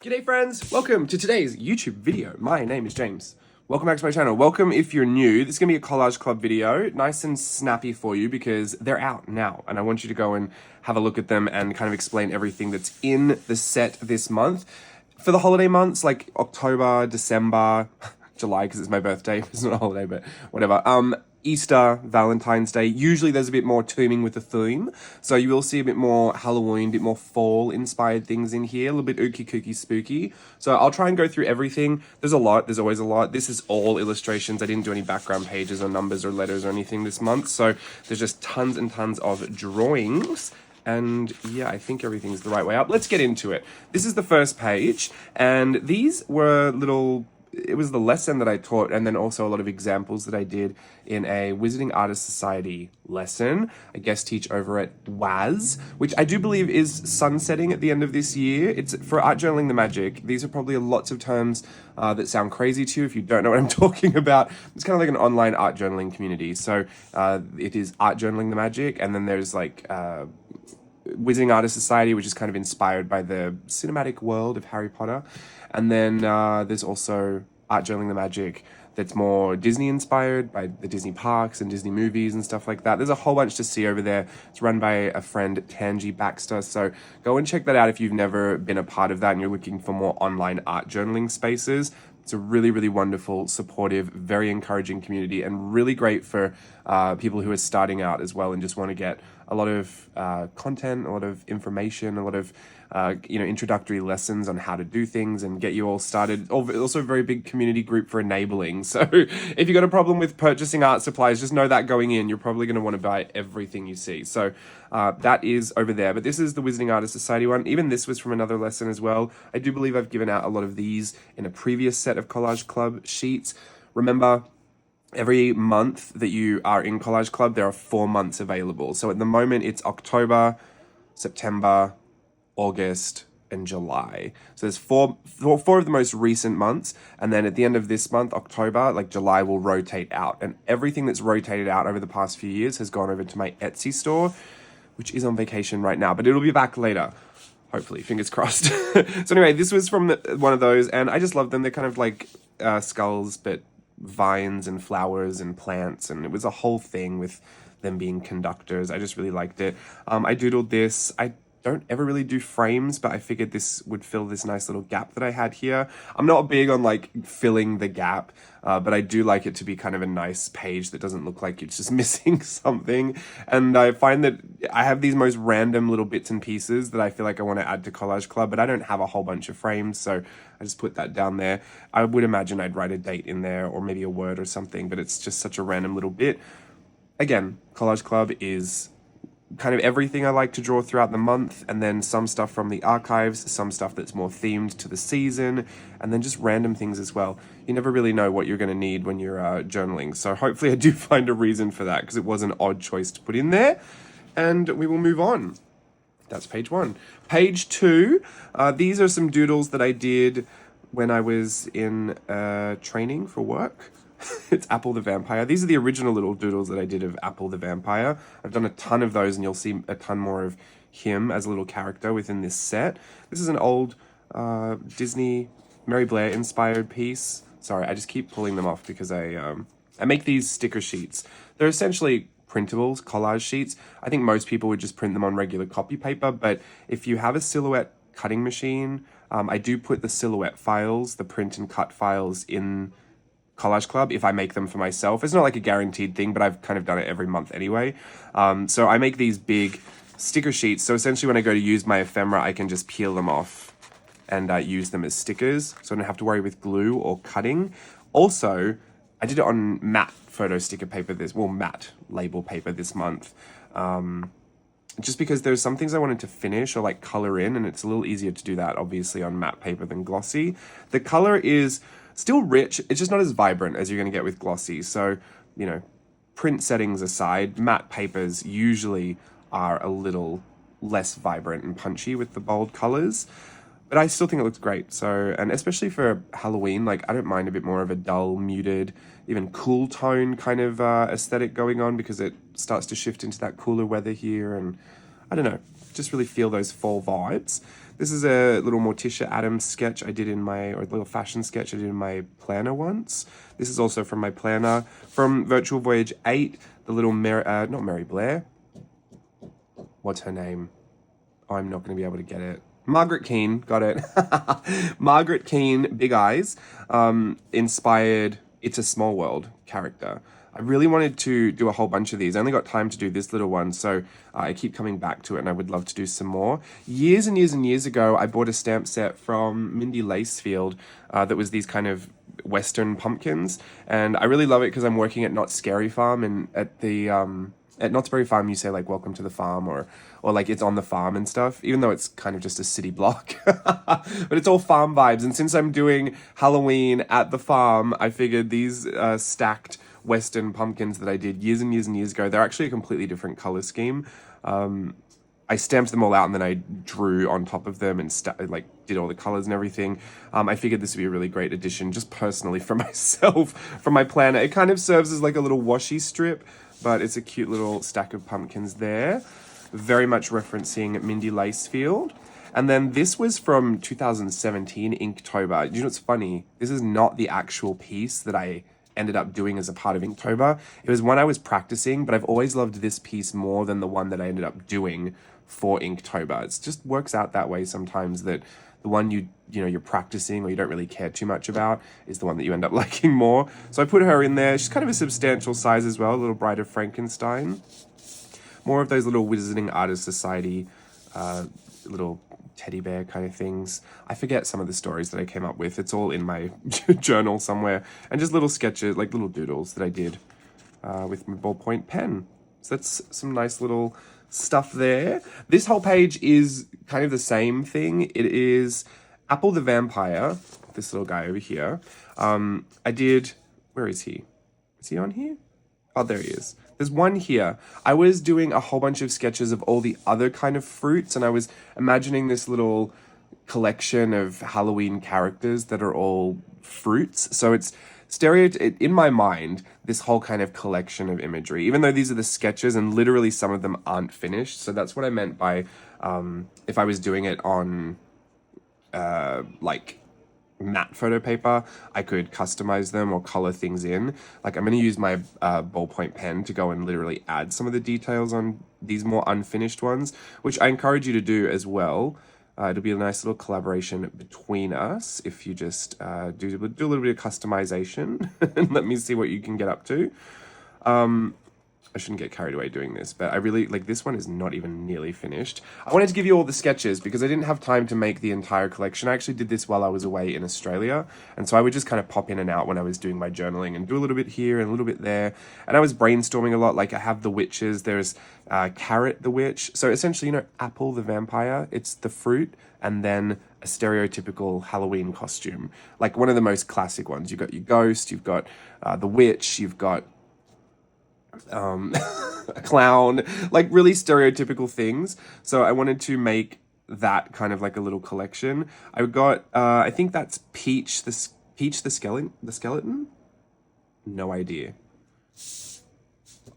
G'day friends, welcome to today's YouTube video. My name is James. Welcome back to my channel. Welcome if you're new. This is going to be a Collage Club video, nice and snappy for you because they're out now and I want you to go and have a look at them and kind of explain everything that's in the set this month. For the holiday months like October, December, July because it's my birthday, it's not a holiday but whatever, Easter, Valentine's Day, usually there's a bit more teaming with the theme. So you will see a bit more Halloween, a bit more fall inspired things in here, a little bit ooky kooky spooky. So I'll try and go through everything. There's a lot, there's always a lot. This is all illustrations. I didn't do any background pages or numbers or letters or anything this month. So there's just tons and tons of drawings. And yeah, I think everything's the right way up. Let's get into it. This is the first page. And these were it was the lesson that I taught and then also a lot of examples that I did in a Wizarding Artist Society lesson. I guest teach over at WAS, which I do believe is sunsetting at the end of this year. It's for Art Journaling the Magic. These are probably lots of terms that sound crazy to you if you don't know what I'm talking about. It's kind of like an online art journaling community. So it is Art Journaling the Magic, and then there's like Wizarding Artist Society, which is kind of inspired by the cinematic world of Harry Potter. And then there's also Art Journaling the Magic that's more Disney inspired by the Disney parks and Disney movies and stuff like that. There's a whole bunch to see over there. It's run by a friend, Tangi Baxter. So go and check that out if you've never been a part of that and you're looking for more online art journaling spaces. It's a really, really wonderful, supportive, very encouraging community and really great for people who are starting out as well and just want to get a lot of content, a lot of information, a lot of introductory lessons on how to do things and get you all started. Also a very big community group for enabling. So if you've got a problem with purchasing art supplies, just know that going in, you're probably going to want to buy everything you see. So that is over there. But this is the Wizarding Artist Society one. Even this was from another lesson as well. I do believe I've given out a lot of these in a previous set of Collage Club sheets. Remember, every month that you are in Collage Club, there are 4 months available. So at the moment, it's October, September, August, and July. So there's four of the most recent months. And then at the end of this month, October, like July will rotate out. And everything that's rotated out over the past few years has gone over to my Etsy store, which is on vacation right now, but it'll be back later. Hopefully, fingers crossed. So anyway, this was from one of those, and I just love them. They're kind of like skulls, but vines and flowers and plants, and it was a whole thing with them being conductors. I just really liked it. I doodled this. I don't ever really do frames, but I figured this would fill this nice little gap that I had here. I'm not big on like filling the gap, but I do like it to be kind of a nice page that doesn't look like it's just missing something. And I find that I have these most random little bits and pieces that I feel like I want to add to Collage Club, but I don't have a whole bunch of frames, so I just put that down there. I would imagine I'd write a date in there or maybe a word or something, but it's just such a random little bit. Again, Collage Club is kind of everything I like to draw throughout the month, and then some stuff from the archives, some stuff that's more themed to the season, and then just random things as well. You never really know what you're going to need when you're journaling, so hopefully I do find a reason for that, because it was an odd choice to put in there, and we will move on. That's page 1. Page 2, these are some doodles that I did when I was in training for work. It's Apple the Vampire. These are the original little doodles that I did of Apple the Vampire. I've done a ton of those, and you'll see a ton more of him as a little character within this set. This is an old Disney Mary Blair inspired piece. Sorry, I just keep pulling them off because I make these sticker sheets. They're essentially printables, collage sheets. I think most people would just print them on regular copy paper, but if you have a silhouette cutting machine, I do put the silhouette files, the print and cut files in Collage Club if I make them for myself. It's not like a guaranteed thing, but I've kind of done it every month anyway. So I make these big sticker sheets. So essentially when I go to use my ephemera, I can just peel them off and use them as stickers. So I don't have to worry with glue or cutting. Also, I did it on matte photo sticker paper matte label paper this month. Just because there's some things I wanted to finish or like color in, and it's a little easier to do that obviously on matte paper than glossy. The color is still rich, it's just not as vibrant as you're going to get with glossy. So, print settings aside, matte papers usually are a little less vibrant and punchy with the bold colors. But I still think it looks great. So, and especially for Halloween, like I don't mind a bit more of a dull, muted, even cool tone kind of aesthetic going on, because it starts to shift into that cooler weather here. And I don't know, just really feel those fall vibes. This is a little Morticia Adams sketch I did or a little fashion sketch I did in my planner once. This is also from my planner. From Virtual Voyage 8, the little not Mary Blair. What's her name? Oh, I'm not going to be able to get it. Margaret Keane, got it. Margaret Keane, Big Eyes, inspired It's a Small World character. I really wanted to do a whole bunch of these. I only got time to do this little one, so I keep coming back to it, and I would love to do some more. Years and years and years ago, I bought a stamp set from Mindy Lacefield that was these kind of Western pumpkins, and I really love it because I'm working at Knott's Scary Farm, and at the at Knott's Berry Farm, you say like "Welcome to the farm" or like it's on the farm and stuff, even though it's kind of just a city block. But it's all farm vibes, and since I'm doing Halloween at the farm, I figured these stacked Western pumpkins that I did years and years and years ago, they're actually a completely different color scheme. I stamped them all out and then I drew on top of them and did all the colors and everything. I figured this would be a really great addition just personally for myself, from my planner. It kind of serves as like a little washi strip, but it's a cute little stack of pumpkins there. Very much referencing Mindy Lacefield. And then this was from 2017, Inktober. You know what's funny? This is not the actual piece that I ended up doing as a part of Inktober. It was one I was practicing, but I've always loved this piece more than the one that I ended up doing for Inktober. It just works out that way sometimes, that the one you're practicing or you don't really care too much about is the one that you end up liking more. So I put her in there. She's kind of a substantial size as well, a little Bride of Frankenstein. More of those little Wizarding Artist Society little teddy bear kind of things. I forget some of the stories that I came up with. It's all in my journal somewhere. And just little sketches, like little doodles that I did with my ballpoint pen. So that's some nice little stuff there. This whole page is kind of the same thing. It is Apple the Vampire, this little guy over here. I did, where is he? Is he on here? Oh, there he is. There's one here. I was doing a whole bunch of sketches of all the other kind of fruits, and I was imagining this little collection of Halloween characters that are all fruits. So it's in my mind, this whole kind of collection of imagery, even though these are the sketches and literally some of them aren't finished. So that's what I meant by if I was doing it on like matte photo paper, I could customize them or color things in. Like I'm going to use my ballpoint pen to go and literally add some of the details on these more unfinished ones, which I encourage you to do as well. It'll be a nice little collaboration between us if you just do a little bit of customization and let me see what you can get up to. I shouldn't get carried away doing this, but I really, like, this one is not even nearly finished. I wanted to give you all the sketches because I didn't have time to make the entire collection. I actually did this while I was away in Australia, and so I would just kind of pop in and out when I was doing my journaling and do a little bit here and a little bit there, and I was brainstorming a lot. Like, I have the witches, there's Carrot the witch, so essentially, Apple the vampire, it's the fruit, and then a stereotypical Halloween costume, like one of the most classic ones. You've got your ghost, you've got the witch, you've got a clown, like really stereotypical things. So I wanted to make that kind of like a little collection. I got I think that's Peach the skeleton. No idea.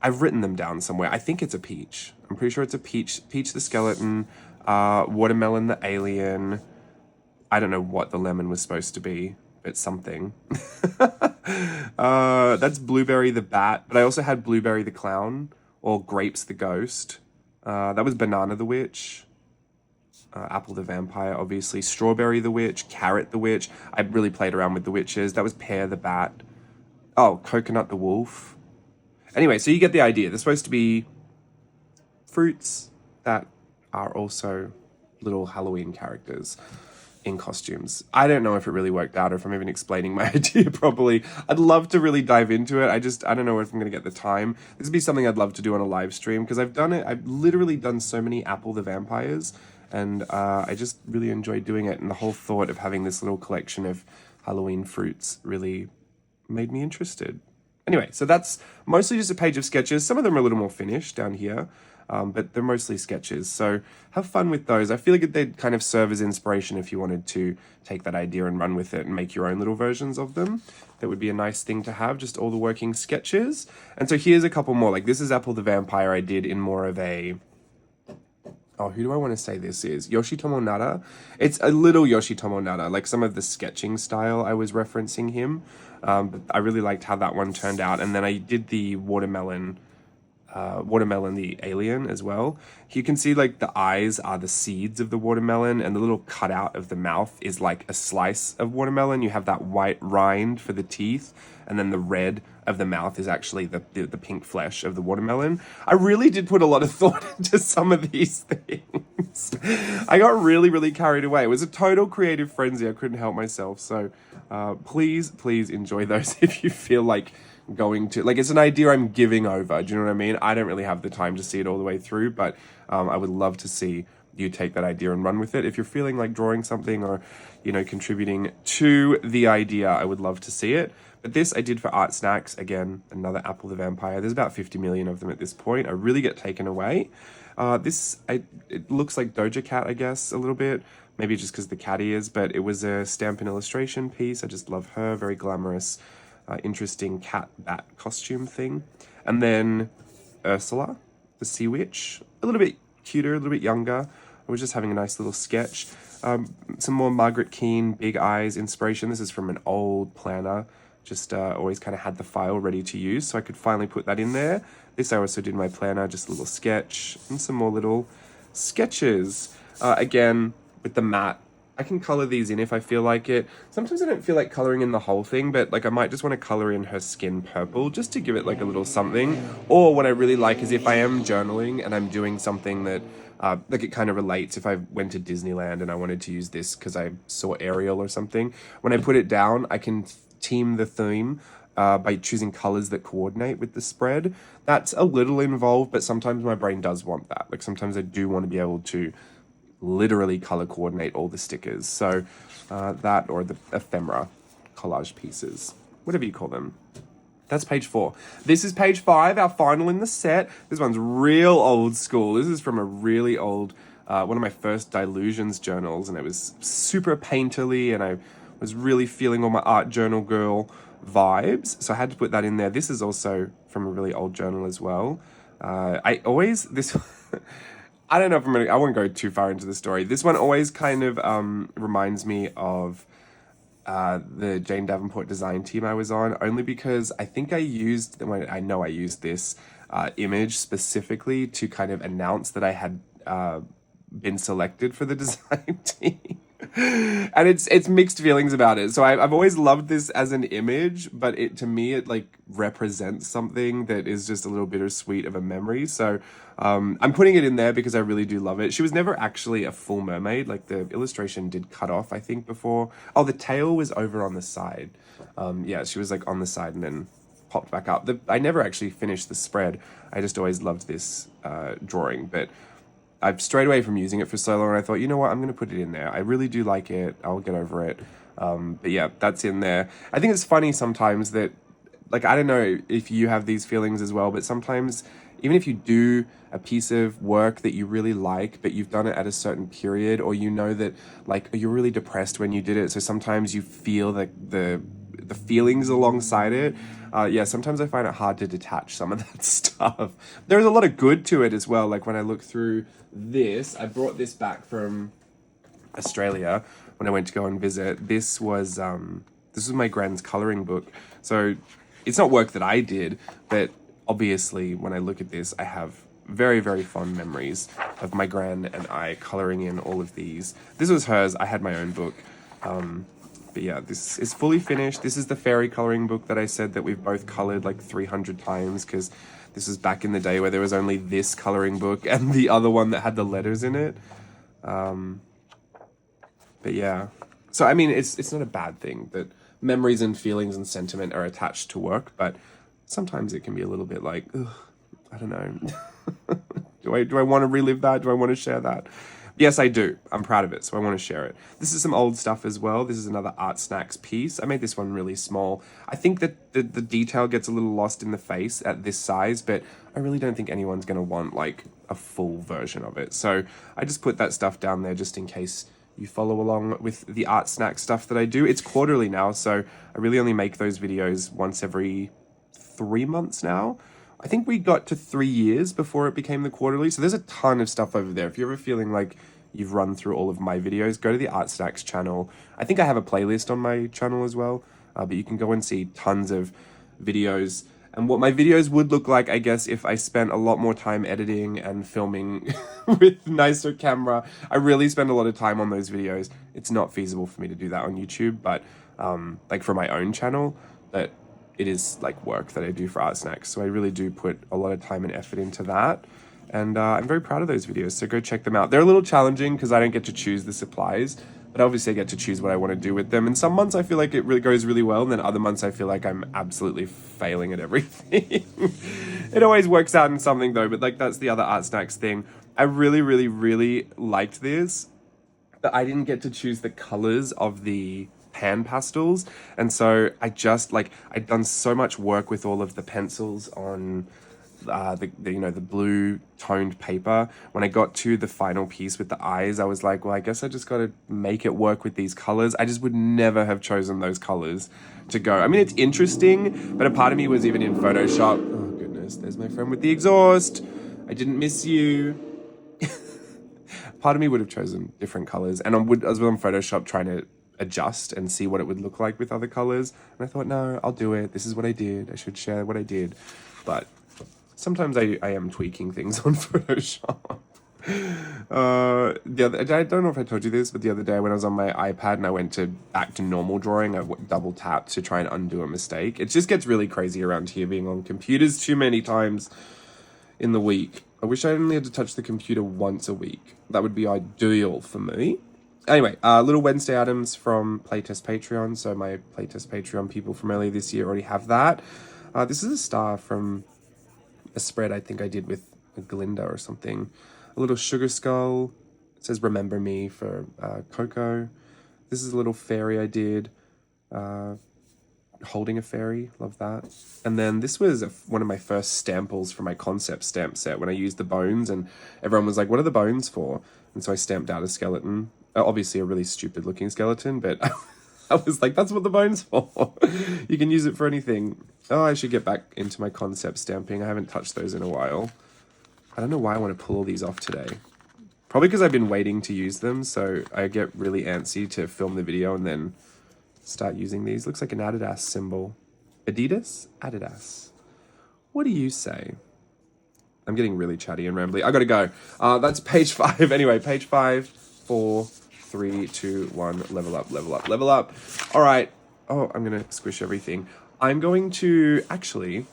I've written them down somewhere. I think it's a peach. I'm pretty sure it's a peach the skeleton, Watermelon the alien. I don't know what the lemon was supposed to be. It's something. That's Blueberry the bat, but I also had Blueberry the clown, or Grapes the ghost. That was Banana the witch. Apple the vampire, obviously. Strawberry the witch, Carrot the witch. I really played around with the witches. That was Pear the bat. Oh, Coconut the wolf. Anyway, so you get the idea. They're supposed to be fruits that are also little Halloween characters in costumes. I don't know if it really worked out or if I'm even explaining my idea properly. I'd love to really dive into it. I don't know if I'm going to get the time. This would be something I'd love to do on a live stream because I've literally done so many Apple the Vampires, and I just really enjoyed doing it, and the whole thought of having this little collection of Halloween fruits really made me interested. Anyway, so that's mostly just a page of sketches. Some of them are a little more finished down here. But they're mostly sketches, so have fun with those. I feel like they'd kind of serve as inspiration if you wanted to take that idea and run with it and make your own little versions of them. That would be a nice thing to have, just all the working sketches. And so here's a couple more. Like, this is Apple the Vampire I did in more of a oh, who do I want to say this is? Yoshitomo Nara. It's a little Yoshitomo Nara, like some of the sketching style I was referencing him. But I really liked how that one turned out. And then I did the watermelon the alien as well. You can see like the eyes are the seeds of the watermelon, and the little cutout of the mouth is like a slice of watermelon. You have that white rind for the teeth, and then the red of the mouth is actually the pink flesh of the watermelon. I really did put a lot of thought into some of these things. I got really carried away. It was a total creative frenzy. I couldn't help myself. So please enjoy those if you feel like going to, like, it's an idea I'm giving over. Do you know what I mean? I don't really have the time to see it all the way through, but I would love to see you take that idea and run with it. If you're feeling like drawing something or, you know, contributing to the idea, I would love to see it. But this I did for Art Snacks. Again, another Apple the Vampire. There's about 50 million of them at this point. I really get taken away. It looks like Doja Cat, I guess, a little bit. Maybe just because the catty is, but it was a stamp and illustration piece. I just love her. Very glamorous, interesting cat bat costume thing. And then Ursula, the sea witch, a little bit cuter, a little bit younger. I was just having a nice little sketch. Some more Margaret Keane big eyes inspiration. This is from an old planner. Just always kind of had the file ready to use, so I could finally put that in there. This I also did in my planner, just a little sketch and some more little sketches. Again, with the matte, I can color these in if I feel like it. Sometimes I don't feel like coloring in the whole thing, but like I might just want to color in her skin purple just to give it like a little something. Or what I really like is if I am journaling and I'm doing something that like it kind of relates. If I went to Disneyland and I wanted to use this because I saw Ariel or something, when I put it down, I can team the theme by choosing colors that coordinate with the spread. That's a little involved, but sometimes my brain does want that. Like sometimes I do want to be able to literally color coordinate all the stickers. So that, or the ephemera collage pieces, whatever you call them. That's page 4. This is page 5, our final in the set. This one's real old school. This is from a really old, one of my first Dilutions journals, and it was super painterly, and I was really feeling all my art journal girl vibes. So I had to put that in there. This is also from a really old journal as well. I don't know if I won't go too far into the story. This one always kind of reminds me of the Jane Davenport design team I was on, only because I think I used this image specifically to kind of announce that I had been selected for the design team. And it's mixed feelings about it. So I've always loved this as an image, but to me it like represents something that is just a little bittersweet of a memory. So I'm putting it in there because I really do love it. She was never actually a full mermaid. Like the illustration did cut off, I think, before. Oh, the tail was over on the side. Yeah, she was like on the side and then popped back up. I never actually finished the spread. I just always loved this drawing, but I've strayed away from using it for so long, and I thought, you know what, I'm going to put it in there. I really do like it. I'll get over it. But yeah, that's in there. I think it's funny sometimes that, like, I don't know if you have these feelings as well, but sometimes even if you do a piece of work that you really like, but you've done it at a certain period, or you know that, like, you're really depressed when you did it, so sometimes you feel the feelings alongside it. Yeah, sometimes I find it hard to detach some of that stuff. There's a lot of good to it as well. Like when I look through this, I brought this back from Australia when I went to go and visit. This was my grand's coloring book. So it's not work that I did, but obviously when I look at this, I have very, very fond memories of my gran and I coloring in all of these. This was hers. I had my own book. But yeah, this is fully finished. This is the fairy coloring book that I said that we've both colored like 300 times, because this was back in the day where there was only this coloring book and the other one that had the letters in it. But yeah, so I mean, it's not a bad thing that memories and feelings and sentiment are attached to work, but sometimes it can be a little bit like, ugh, I don't know. Do I want to relive that? Do I want to share that? Yes, I do. I'm proud of it, so I want to share it. This is some old stuff as well. This is another Art Snacks piece. I made this one really small. I think that the detail gets a little lost in the face at this size, but I really don't think anyone's going to want like a full version of it. So I just put that stuff down there just in case you follow along with the Art Snack stuff that I do. It's quarterly now, so I really only make those videos once every 3 months now, I think we got to 3 years before it became the quarterly. So there's a ton of stuff over there. If you're ever feeling like you've run through all of my videos, go to the Art Stacks channel. I think I have a playlist on my channel as well, but you can go and see tons of videos. And what my videos would look like, I guess, if I spent a lot more time editing and filming with nicer camera. I really spend a lot of time on those videos. It's not feasible for me to do that on YouTube, but like for my own channel, that it is like work that I do for Art Snacks. So I really do put a lot of time and effort into that. And I'm very proud of those videos, so go check them out. They're a little challenging because I don't get to choose the supplies, but obviously I get to choose what I want to do with them. And some months I feel like it really goes really well, and then other months I feel like I'm absolutely failing at everything. It always works out in something though, but like that's the other Art Snacks thing. I really, really, really liked this, but I didn't get to choose the colors of the pan pastels. And so I just like, I'd done so much work with all of the pencils on the you know, the blue toned paper. When I got to the final piece with the eyes, I was like, well, I guess I just got to make it work with these colors. I just would never have chosen those colors to go. I mean, it's interesting, but a part of me was even in Photoshop. Oh goodness, there's my friend with the exhaust. I didn't miss you. Part of me would have chosen different colors, and I was on Photoshop trying to adjust and see what it would look like with other colors. And I thought, no, I'll do it. This is what I did. I should share what I did. But sometimes I am tweaking things on Photoshop. I don't know if I told you this, but the other day when I was on my iPad and I went back to normal drawing, I double tapped to try and undo a mistake. It just gets really crazy around here being on computers too many times in the week. I wish I only had to touch the computer once a week. That would be ideal for me. Anyway, little Wednesday items from Playtest Patreon. So my Playtest Patreon people from earlier this year already have that. This is a star from a spread I think I did with Glinda or something. A little sugar skull. It says remember me for Coco. This is a little fairy I did. Holding a fairy, love that. And then this was one of my first stamples for my concept stamp set when I used the bones, and everyone was like, what are the bones for? And so I stamped out a skeleton. Obviously a really stupid looking skeleton, but I was like, that's what the bone's for. You can use it for anything. Oh, I should get back into my concept stamping. I haven't touched those in a while. I don't know why I want to pull all these off today. Probably because I've been waiting to use them, so I get really antsy to film the video and then start using these. Looks like an Adidas symbol. Adidas? Adidas. What do you say? I'm getting really chatty and rambly. I gotta go. That's page 5. Anyway, page 5, 4, 3, 2, 1. Level up, level up, level up. All right. Oh, I'm gonna squish everything. I'm going to actually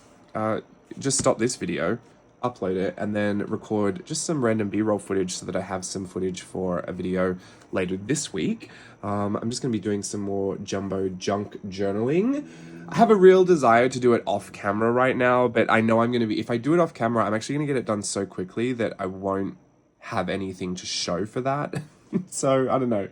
just stop this video, upload it, and then record just some random B-roll footage so that I have some footage for a video later this week. I'm just going to be doing some more jumbo junk journaling. I have a real desire to do it off camera right now, but I know I'm going to be, if I do it off camera, I'm actually going to get it done so quickly that I won't have anything to show for that. So I don't know.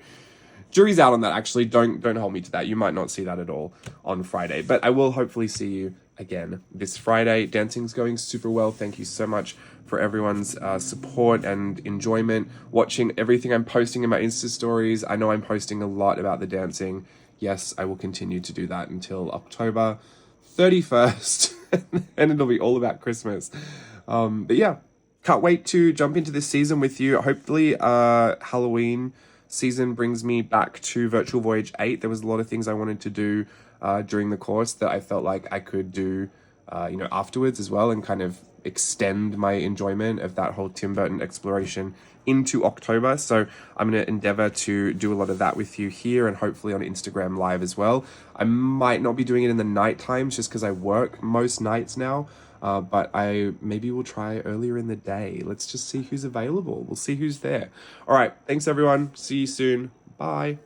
Jury's out on that, actually. Don't hold me to that. You might not see that at all on Friday, but I will hopefully see you again this Friday. Dancing's going super well. Thank you so much for everyone's support and enjoyment, watching everything I'm posting in my Insta stories. I know I'm posting a lot about the dancing. Yes, I will continue to do that until October 31st, and it'll be all about Christmas. But yeah, can't wait to jump into this season with you. Hopefully, Halloween season brings me back to Virtual Voyage 8. There was a lot of things I wanted to do during the course that I felt like I could do, afterwards as well, and kind of extend my enjoyment of that whole Tim Burton exploration into October. So I'm going to endeavor to do a lot of that with you here and hopefully on Instagram Live as well. I might not be doing it in the night times just because I work most nights now, but I maybe will try earlier in the day. Let's just see who's available. We'll see who's there. All right. Thanks, everyone. See you soon. Bye.